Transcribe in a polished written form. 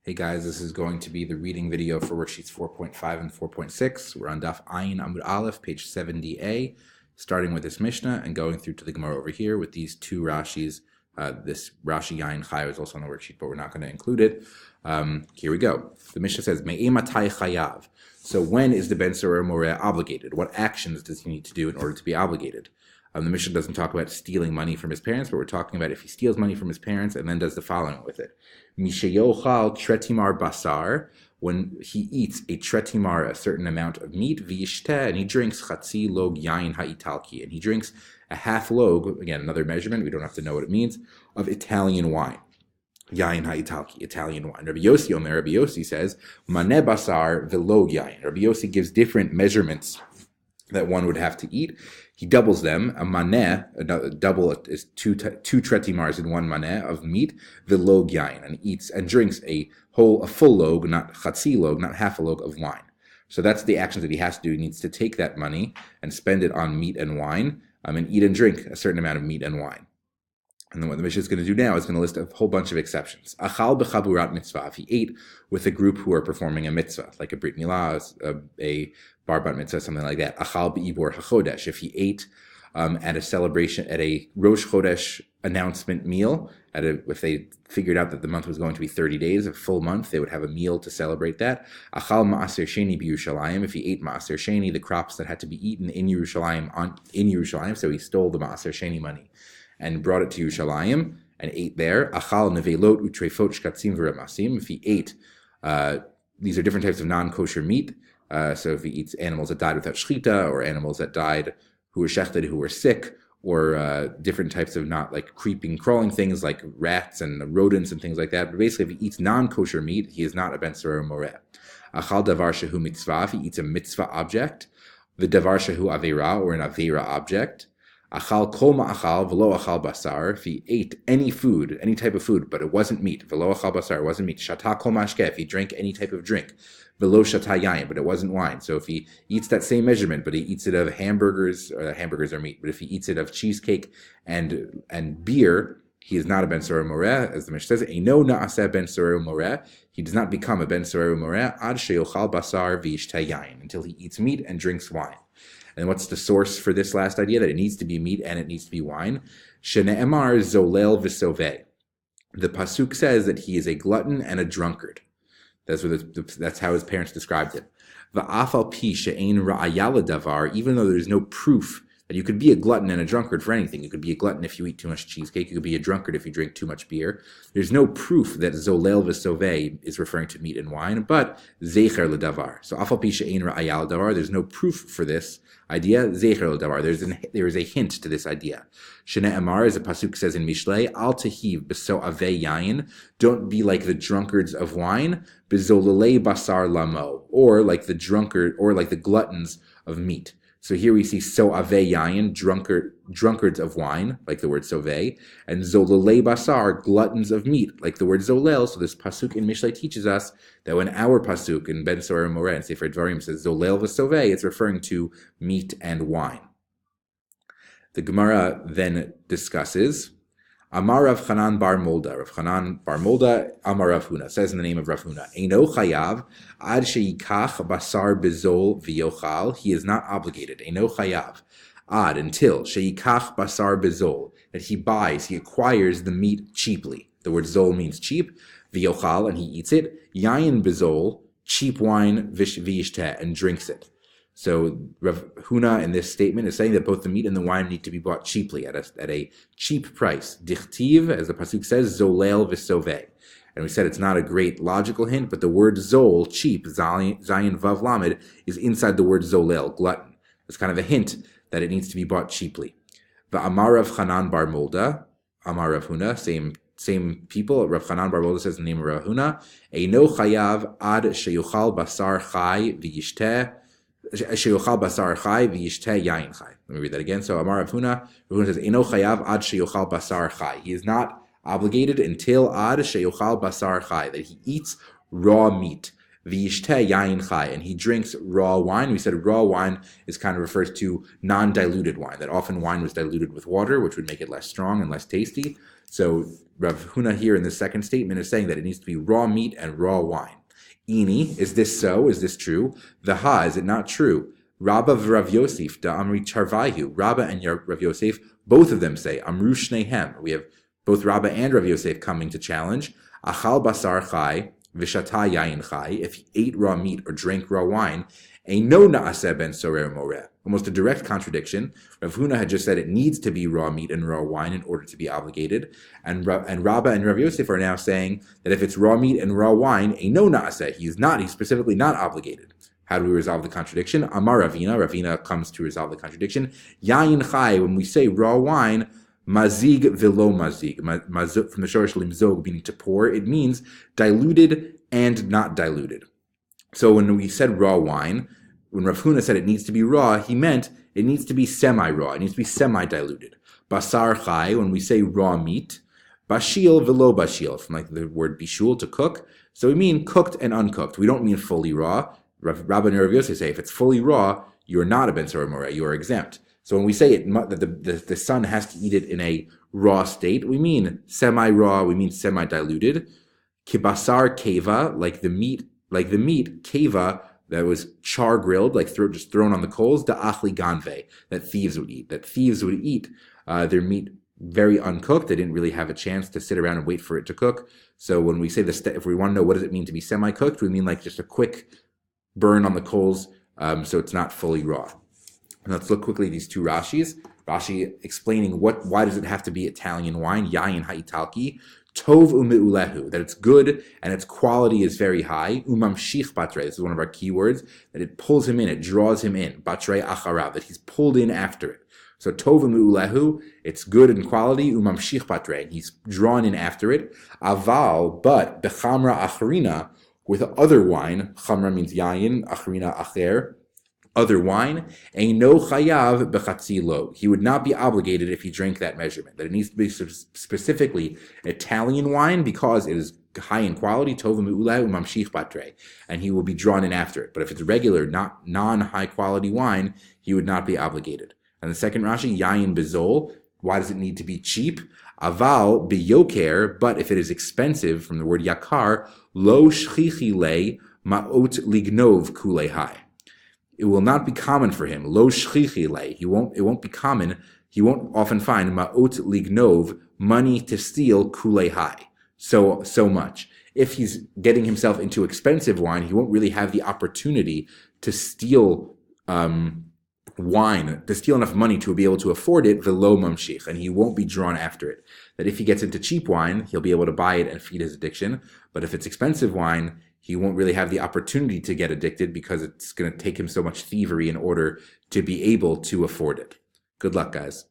Hey guys, this is going to be the reading video for worksheets 4.5 and 4.6. We're on Daf Ayin Amud Aleph, page 70a, starting with this Mishnah and going through to the Gemara over here with these two Rashis. This Rashi Yain Chai is also on the worksheet, but we're not going to include it. Here we go. The Mishnah says, Me'e matai chayav. So when is the Ben Sorah Moreh obligated? What actions does he need to do in order to be obligated? The Mishnah doesn't talk about stealing money from his parents, but we're talking about if he steals money from his parents and then does the following with it. Mishayochal tretimar basar, when he eats a tretimar, a certain amount of meat, v'yishteh, and he drinks chatzi log yain ha'italki, and he drinks a half log, again, another measurement, we don't have to know what it means, of Italian wine. Yain ha'italki, Italian wine. Rabbi Yossi says, maneh basar v'log yain. Rabbi Yossi gives different measurements that one would have to eat. He doubles them. A maneh, a double is two tretimars in one maneh of meat, the log yain, and eats and drinks a full log, not chatzi log, not half a log of wine. So that's the actions that he has to do. He needs to take that money and spend it on meat and wine, and eat and drink a certain amount of meat and wine. And then what the Mishnah is going to do now is going to list a whole bunch of exceptions. Achal b'chaburat mitzvah. If he ate with a group who are performing a mitzvah, like a brit milah, a bar bat mitzvah, something like that. Achal b'ibor hachodesh. If he ate at a celebration, at a Rosh Chodesh announcement meal, if they figured out that the month was going to be 30 days, a full month, they would have a meal to celebrate that. Achal ma'aser sheni b'Yerushalayim. If he ate ma'aser sheni, the crops that had to be eaten in Yerushalayim, so he stole the ma'aser sheni money and brought it to Yerushalayim and ate there. Achal nevelot utrefot shkatzim v'ramasim. If he ate, these are different types of non-kosher meat. So if he eats animals that died without shchita, or animals that died who were shechted, who were sick, or different types of not like creeping, crawling things like rats and rodents and things like that. But basically, if he eats non-kosher meat, he is not a ben sorah moreh. Achal davar shehu mitzvah. If he eats a mitzvah object, the davar shehu avera, or an avera object. Achal kol ma'achal v'lo achal basar. If he ate any food, any type of food, but it wasn't meat, v'lo achal basar, it wasn't meat. Shata kol mashke. If he drank any type of drink, v'lo shata yain, but it wasn't wine. So if he eats that same measurement, but he eats it of hamburgers, or hamburgers are meat, but if he eats it of cheesecake and beer, he is not a ben sorah moreh, as the Mishnah says. Eino na'aseh ben sorah moreh. He does not become a ben sorah moreh ad sheyochal basar v'yishteh yain, until he eats meat and drinks wine. And what's the source for this last idea, that it needs to be meat and it needs to be wine? Shene'emar zolel v'soveh. The pasuk says that he is a glutton and a drunkard. That's how his parents described him. Va'afal pi she'ein ra'aya l'davar, even though there's no proof that you could be a glutton and a drunkard for anything. You could be a glutton if you eat too much cheesecake. You could be a drunkard if you drink too much beer. There's no proof that zolel v'soveh is referring to meat and wine, but zecher l'davar. So afal pi she'ein ra'aya l'davar, there's no proof for this idea. Zecher l'davar. There is a hint to this idea. Shene Amar, as the pasuk says in Mishlei, al tehiv b'so'avei yain. Don't be like the drunkards of wine, b'zolelei basar lamo, or like the drunkard, or like the gluttons of meat. So here we see so'avei yain, drunkards of wine, like the word sovei, and zolelei basar, gluttons of meat, like the word zolel. So this pasuk in Mishlei teaches us that when our pasuk in Ben Sorah Moreh and Sefer Dvarim says zolel v'sovei, it's referring to meat and wine. The Gemara then discusses Amar Rav Chanan bar Molda. Rav Chanan bar Molda, Amar Rav Huna, says in the name of Rav Huna, Eino chayav ad sheyikach basar bezol v'yochal. He is not obligated. Eino chayav ad, until sheyikach basar bezol, that he acquires the meat cheaply. The word zol means cheap. V'yochal, and he eats it. Yayin bezol, cheap wine, v'yishteh, and drinks it. So Rav Huna in this statement is saying that both the meat and the wine need to be bought cheaply, at a cheap price. Dichtiv, as the pasuk says, zolel v'soveh. And we said it's not a great logical hint, but the word zol, cheap, zayin vav lamed, is inside the word zolel, glutton. It's kind of a hint that it needs to be bought cheaply. V'amar Rav Chanan bar Molda, Amar Rav Huna, same people. Rav Chanan bar Molda says in the name of Rav Huna, Eino chayav ad sheyochal basar chai v'yishteh. Sheyochal basar chai v'yishteh yain chai. Let me read that again. So Amar Rav Huna says, Eino chayav ad sheyochal basar chai. He is not obligated until ad sheyochal basar chai, that he eats raw meat. V'yishteh yain chai, and he drinks raw wine. We said raw wine is kind of refers to non-diluted wine, that often wine was diluted with water, which would make it less strong and less tasty. So Rav Huna here in the second statement is saying that it needs to be raw meat and raw wine. Ini, is this so? Is this true? Vaha, is it not true? Rabba v'Rav Yosef da Amri Charvayu. Rabba and Rav Yosef, both of them say Amru Shnehem. We have both Rabba and Rav Yosef coming to challenge. Achal basar chai v'shata yayin chai. If he ate raw meat or drank raw wine, eino naaseh ben sorer moreh. Almost a direct contradiction. Rav Huna had just said it needs to be raw meat and raw wine in order to be obligated, and Rabba and Rav Yosef are now saying that if it's raw meat and raw wine, eino naaseh, he's specifically not obligated. How do we resolve the contradiction? Amar Ravina comes to resolve the contradiction. Yayin chai, when we say raw wine, mazig velo mazig, from the shorish limzog, meaning to pour, it means diluted and not diluted. So when we said raw wine, when Rav Huna said it needs to be raw, he meant it needs to be semi-raw, it needs to be semi-diluted. Basar chai, when we say raw meat, bashil velo bashil, from like the word bishul, to cook. So we mean cooked and uncooked. We don't mean fully raw. Rabbi and Rav Yosef say if it's fully raw, you're not a ben sorer moreh, you are exempt. So when we say that the son has to eat it in a raw state, we mean semi-raw, we mean semi-diluted. Kibasar keva, like the meat keva, that was char grilled, like just thrown on the coals, da achli ganve, that thieves would eat. That thieves would eat their meat very uncooked. They didn't really have a chance to sit around and wait for it to cook. So when we say if we want to know what does it mean to be semi-cooked, we mean like just a quick burn on the coals, so it's not fully raw. And let's look quickly at these two Rashis. Rashi explaining why does it have to be Italian wine, yayin ha'italki, tov u'meulehu, that it's good and its quality is very high. Umamshich batre, this is one of our key words, that it pulls him in, it draws him in. Batre acharav, that he's pulled in after it. So tov u'meulehu, it's good in quality. Umamshich batre, and he's drawn in after it. Aval, but bechamra acharina, with other wine, chamra means yayin, acharina acher, other wine, eino chayav bechatzilo. He would not be obligated if he drank that measurement. That it needs to be specifically Italian wine because it is high in quality, tov me'ulah umamshich batre, and he will be drawn in after it. But if it's regular, not non-high quality wine, he would not be obligated. And the second Rashi, yayin bezol. Why does it need to be cheap? Aval biyoker, but if it is expensive, from the word yakar, lo shchichi le ma'ot lignov kule hai. It will not be common for him. Lo shchichi le. It won't be common. He won't often find ma'ot lignov, money to steal kule hai. So much. If he's getting himself into expensive wine, he won't really have the opportunity to steal wine, to steal enough money to be able to afford it, velo mamshich, and he won't be drawn after it. That if he gets into cheap wine, he'll be able to buy it and feed his addiction. But if it's expensive wine, he won't really have the opportunity to get addicted because it's going to take him so much thievery in order to be able to afford it. Good luck, guys.